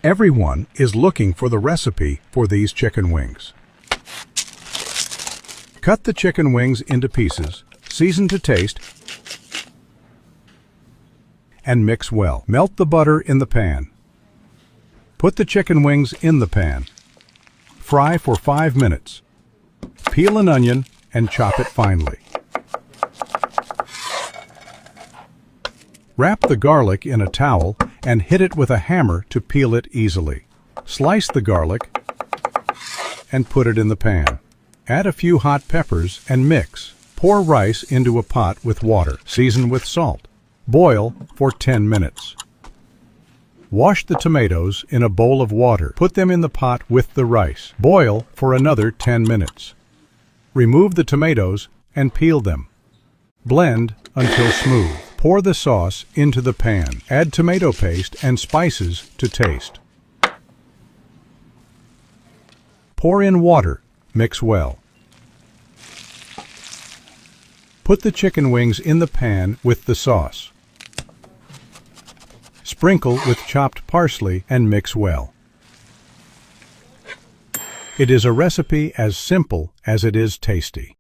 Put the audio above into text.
Everyone is looking for the recipe for these chicken wings. Cut the chicken wings into pieces, season to taste, and mix well. Melt the butter in the pan. Put the chicken wings in the pan. Fry for 5 minutes. Peel an onion and chop it finely. Wrap the garlic in a towel and hit it with a hammer to peel it easily. Slice the garlic and put it in the pan. Add a few hot peppers and mix. Pour rice into a pot with water. Season with salt. Boil for 10 minutes. Wash the tomatoes in a bowl of water. Put them in the pot with the rice. Boil for another 10 minutes. Remove the tomatoes and peel them. Blend until smooth. Pour the sauce into the pan. Add tomato paste and spices to taste. Pour in water. Mix well. Put the chicken wings in the pan with the sauce. Sprinkle with chopped parsley and mix well. It is a recipe as simple as it is tasty.